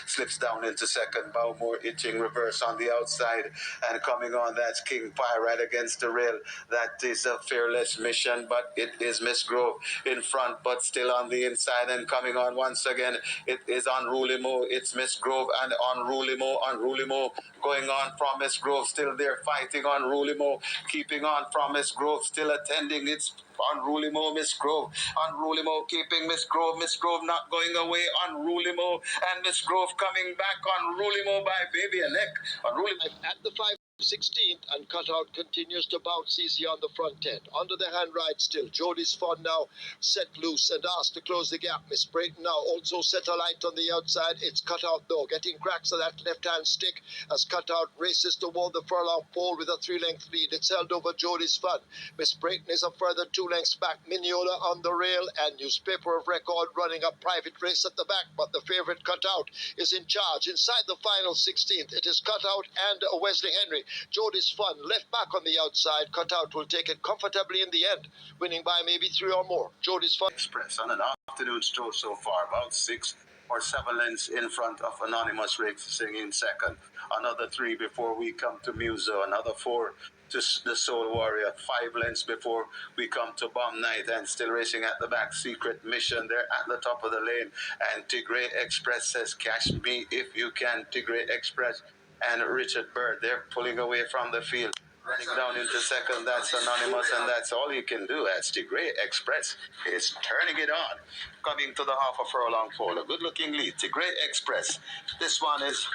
slips down into second. Bowmore itching reverse on the outside, and coming on, that's King Pie right against the rail. That is a fearless mission, but it is Miss Grove in front, but still on the inside, and coming on once again, it is Unruly Mo. It's Miss Grove and Unruly Mo. Unruly Mo going on from Miss Grove, still there fighting Unruly Mo, keeping on from Miss Grove, still attending. It's Unruly Mo, Miss Grove. Unruly Mo keeping Miss Grove. Miss Grove not going away. Unruly Mo and Miss Grove coming back. Unruly Mo by baby a neck. Unruly At the 5/16th, and Cutout continues to bounce easy on the front end. Under the hand ride still. Jody's Fun now set loose and asked to close the gap. Miss Brayton now also set a light on the outside. It's Cutout though, getting cracks on that left-hand stick as Cutout races toward the furlong pole with a 3-length lead. It's held over Jody's Fun. Miss Brayton is a further 2 lengths back. Migniola on the rail, and Newspaper of Record running a private race at the back, but the favourite Cutout is in charge. Inside the final 16th, it is Cutout and Wesley Henry. Jody's Fun left back on the outside. Cutout will take it comfortably in the end, winning by maybe 3 or more. Jody's Fun Express on an afternoon stroll so far, about 6 or 7 lengths in front of Anonymous Racing in second. Another 3 before we come to Muso. Another 4 to the Soul Warrior. 5 lengths before we come to Bomb Night, and still racing at the back. Secret Mission there at the top of the lane. And Tigray Express says, "Cash me if you can." Tigray Express and Richard Bird, they're pulling away from the field. Running down into second, that's Anonymous, and that's all you can do as Tigray Express is turning it on. Coming to the half a furlong pole, a good-looking lead. Tigray Express. This one is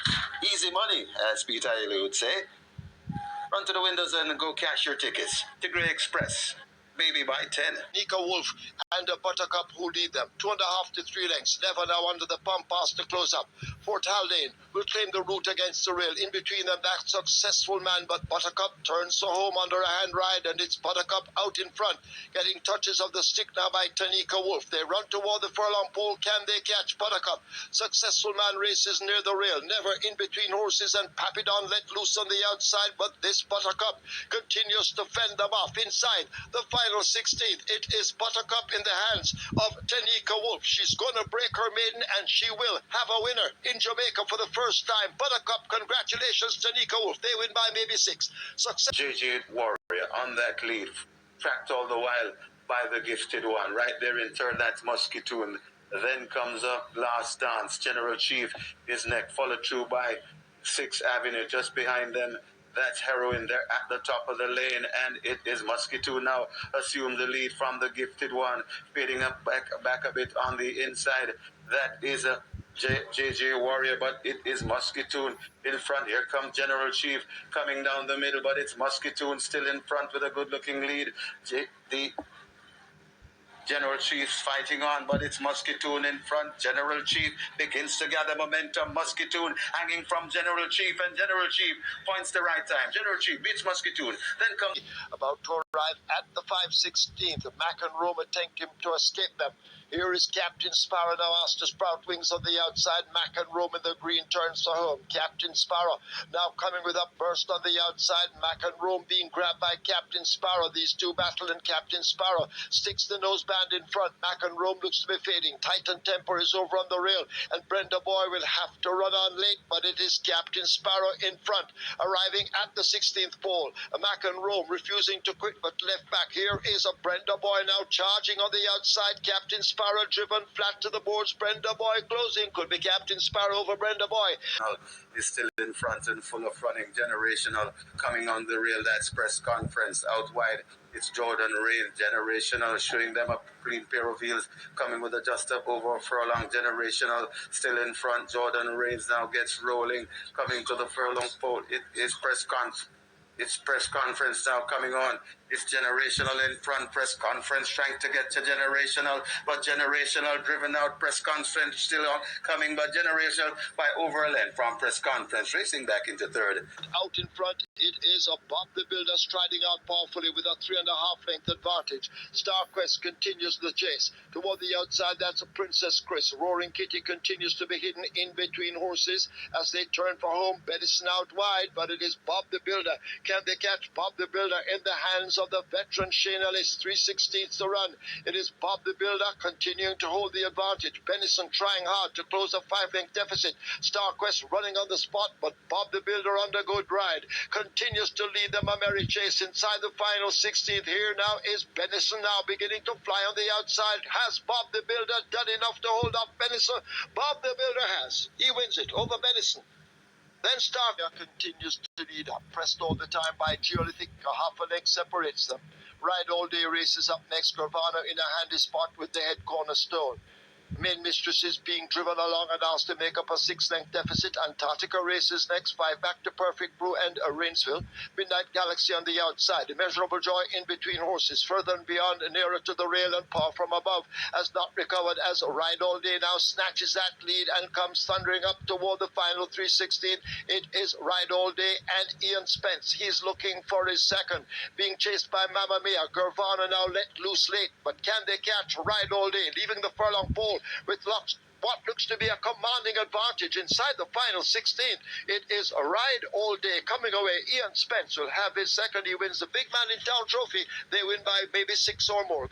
easy money, as Peter Ailey would say. Run to the windows and go cash your tickets. Tigray Express. Baby by 10. Nika Wolf and Buttercup who lead them. 2.5 to 3 lengths. Never now under the pump past the close-up. Fort Haldane will claim the route against the rail. In between them, that successful man, but Buttercup turns so home under a hand ride, and it's Buttercup out in front, getting touches of the stick now by Tanika Wolf. They run toward the furlong pole. Can they catch Buttercup? Successful man races near the rail, never in between horses, and Papidon let loose on the outside, but this Buttercup continues to fend them off. Inside the final 16th, it is Buttercup in the hands of Tanika Wolf. She's going to break her maiden, and she will have a winner in Jamaica for the first time. Buttercup, congratulations, Tanika Wolf. They win by maybe 6. Success. JJ Warrior on that lead, tracked all the while by the gifted one. Right there in turn, that's Musketoon. Then comes up Last Dance. General Chief is next, followed through by 6th Avenue. Just behind them, that's Heroin. They're at the top of the lane, and it is Musketoon now assume the lead from the gifted one, fading up back a bit on the inside. That is a JJ Warrior, but it is Musketoon in front. Here comes General Chief coming down the middle, but it's Musketoon still in front with a good-looking lead. The General Chief's fighting on, but it's Musketoon in front. General Chief begins to gather momentum. Musketoon hanging from General Chief, and General Chief points the right time. General Chief beats Musketoon. Then comes about to arrive at the 5/16th. Mac and Rome attempting to escape them. Here is Captain Sparrow now asked to sprout wings on the outside. Mac and Rome in the green turns for home. Captain Sparrow now coming with a burst on the outside. Mac and Rome being grabbed by Captain Sparrow. These two battle, and Captain Sparrow sticks the noseband in front. Mac and Rome looks to be fading. Titan Temper is over on the rail, and Brenda Boy will have to run on late, but it is Captain Sparrow in front, arriving at the 16th pole. Mac and Rome refusing to quit, but left back. Here is a Brenda Boy now charging on the outside. Captain Sparrow driven flat to the boards. Brenda Boy closing. Could be Captain Sparrow over Brenda Boy. is still in front and full of running. Generational coming on the rail. That's press conference out wide. It's Jordan Rain. Generational showing them a clean pair of heels, coming with a just up over a furlong. Generational still in front. Jordan Rains now gets rolling, coming to the furlong pole. It is press conference. It's press conference now coming on. It's Generational in front. Press conference trying to get to Generational, but Generational driven out. Press conference still on coming, but Generational by over a length from press conference, racing back into third. Out in front, it is a Bob the Builder striding out powerfully with a 3.5 length advantage. StarQuest continues the chase. Toward the outside, that's a Princess Chris. Roaring Kitty continues to be hidden in between horses as they turn for home. Bedison out wide, but it is Bob the Builder can they catch Bob the Builder in the hands of the veteran Shane Ellis? 3/16 to run. It is Bob the Builder continuing to hold the advantage. Benison trying hard to close a 5-length deficit. StarQuest running on the spot, but Bob the Builder under good ride continues to lead them a merry chase inside the final 16th. Here now is Benison now beginning to fly on the outside. Has Bob the Builder done enough to hold off Benison? Bob the Builder has. He wins it over Benison. Then Starker continues to lead up, pressed all the time by Geolithic. A half a length separates them. Ride All Day races up next. Gravano in a handy spot with the head cornerstone. Main Mistress is being driven along and asked to make up a 6-length deficit. Antarctica races next, 5 back to Perfect Brew and Rainsville. Midnight Galaxy on the outside. Immeasurable Joy in between horses. Further and beyond, nearer to the rail and Paw from above has not recovered as Ride All Day now snatches that lead and comes thundering up toward the final 3/16. It is Ride All Day and Ian Spence. He's looking for his second. Being chased by Mamma Mia. Gervana now let loose late. But can they catch Ride All Day? Leaving the furlong pole with what looks to be a commanding advantage inside the final 16. It is a Ride All Day coming away. Ian Spence will have his second. He wins the Big Man in Town trophy. They win by maybe 6 or more.